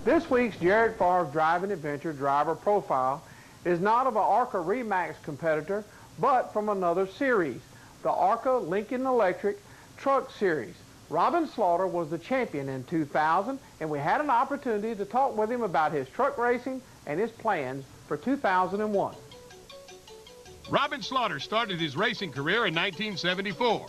This week's Jared Favre Driving Adventure driver profile is not of an Arca Remax competitor, but from another series, the Arca Lincoln Electric Truck Series. Robin Slaughter was the champion in 2000, and we had an opportunity to talk with him about his truck racing and his plans for 2001. Robin Slaughter started his racing career in 1974.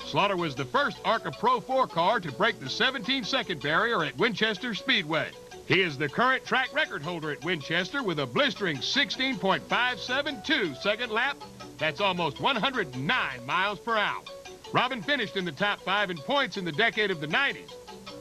Slaughter was the first Arca Pro 4 car to break the 17-second barrier at Winchester Speedway. He is the current track record holder at Winchester with a blistering 16.572 second lap. That's almost 109 miles per hour. Robin finished in the top 5 in points in the decade of the 90s.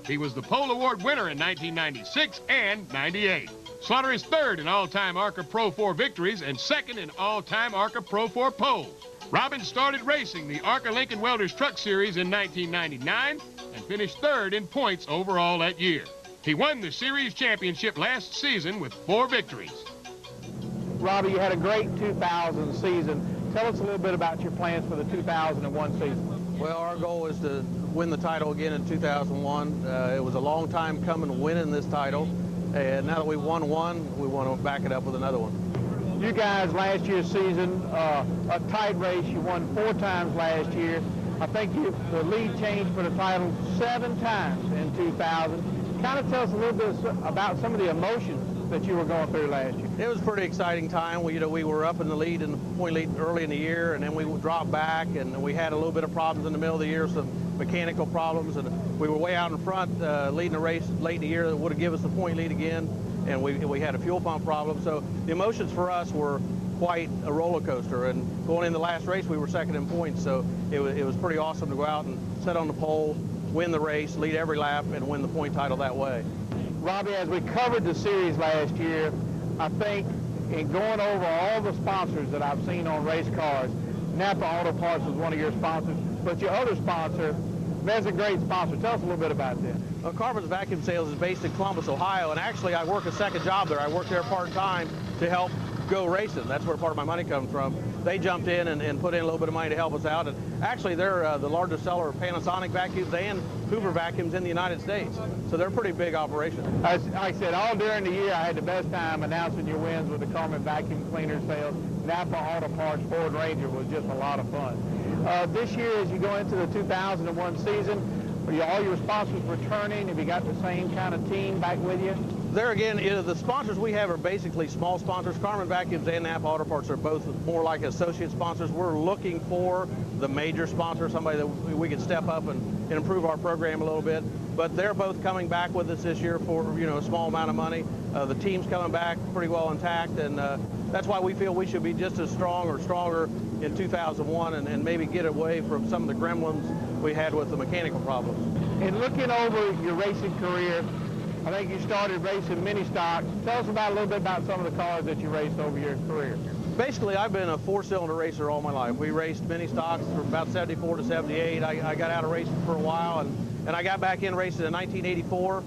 He was the Pole Award winner in 1996 and 98. Slaughter is third in all-time Arca Pro 4 victories and second in all-time Arca Pro 4 poles. Robin started racing the Arca Lincoln Welders Truck Series in 1999 and finished third in points overall that year. He won the series championship last season with 4 victories. Robbie, you had a great 2000 season. Tell us a little bit about your plans for the 2001 season. Well, our goal is to win the title again in 2001. It was a long time coming winning this title, and now that we won one, we want to back it up with another one. You guys, last year's season, a tight race. You won 4 times last year. I think the lead changed for the title 7 times in 2000. Kind of tell us a little bit about some of the emotions that you were going through last year. It was a pretty exciting time. We were up in the lead, in the point lead early in the year, and then we dropped back, and we had a little bit of problems in the middle of the year, some mechanical problems, and we were way out in front, leading the race late in the year that would have given us the point lead again, and we had a fuel pump problem. So the emotions for us were quite a roller coaster, and going in the last race, we were second in points, so it was pretty awesome to go out and sit on the pole, win the race, lead every lap, and win the point title that way. Robbie, as we covered the series last year, I think in going over all the sponsors that I've seen on race cars, Napa Auto Parts was one of your sponsors, but your other sponsor, that's a great sponsor. Tell us a little bit about that. Well, Carmen's Vacuum Sales is based in Columbus, Ohio, and actually I work a second job there. I work there part-time to help go racing. That's where part of my money comes from. They jumped in and put in a little bit of money to help us out. And actually, they're the largest seller of Panasonic vacuums and Hoover vacuums in the United States. So they're a pretty big operation. Like I said, all during the year, I had the best time announcing your wins with the Carmen Vacuum Cleaner sales. Napa Auto Parts Ford Ranger was just a lot of fun. This year, as you go into the 2001 season, are all your sponsors returning? Have you got the same kind of team back with you? There again, the sponsors we have are basically small sponsors. Carmen Vacuums and Napa Auto Parts are both more like associate sponsors. We're looking for the major sponsor, somebody that we can step up and improve our program a little bit. But they're both coming back with us this year for a small amount of money. The team's coming back pretty well intact, and that's why we feel we should be just as strong or stronger in 2001 and maybe get away from some of the gremlins we had with the mechanical problems. In looking over your racing career, I think you started racing mini stock. Tell us a little bit about some of the cars that you raced over your career. Basically, I've been a 4-cylinder racer all my life. We raced mini stocks from about 74 to 78. I got out of racing for a while, and I got back in racing in 1984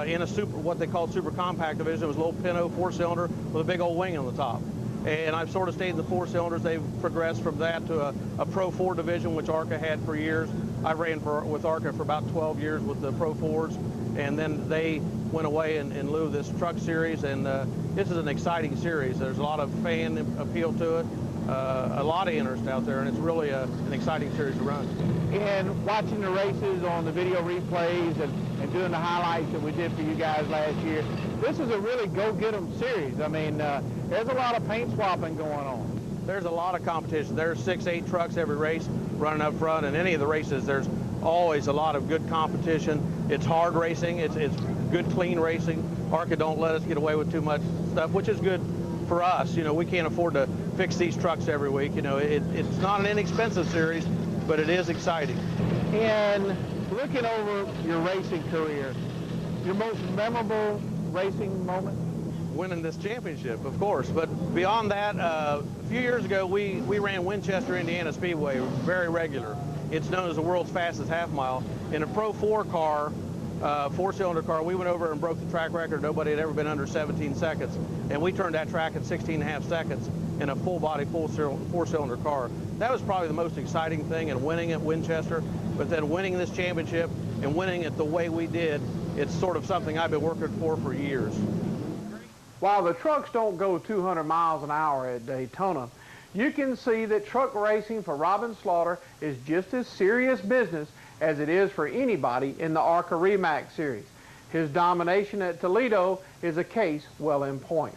in what they called super compact division. It was a little Pinto 4-cylinder with a big old wing on the top. And I've sort of stayed in the 4 cylinders. They've progressed from that to a Pro 4 division, which Arca had for years. I ran with Arca for about 12 years with the Pro 4s, and then they went away in lieu of this truck series, and this is an exciting series. There's a lot of fan appeal to it, a lot of interest out there, and it's really an exciting series to run. And watching the races on the video replays and doing the highlights that we did for you guys last year, this is a really go-get-'em series. I mean, there's a lot of paint swapping going on. There's a lot of competition. There's 6-8 trucks every race running up front, and any of the races, there's always a lot of good competition. It's hard racing. It's good, clean racing. Arca don't let us get away with too much stuff, which is good for us. We can't afford to fix these trucks every week. It's not an inexpensive series, but it is exciting. And looking over your racing career, your most memorable racing moment? Winning this championship, of course. But beyond that, a few years ago, we ran Winchester, Indiana Speedway very regular. It's known as the world's fastest half mile. In a Pro 4 car, 4-cylinder car, we went over and broke the track record. Nobody had ever been under 17 seconds. And we turned that track in 16.5 seconds in a full-body, 4-cylinder car. That was probably the most exciting thing in winning at Winchester. But then winning this championship and winning it the way we did, it's sort of something I've been working for years. While the trucks don't go 200 miles an hour at Daytona, you can see that truck racing for Robin Slaughter is just as serious business as it is for anybody in the Arca Remax series. His domination at Toledo is a case well in point.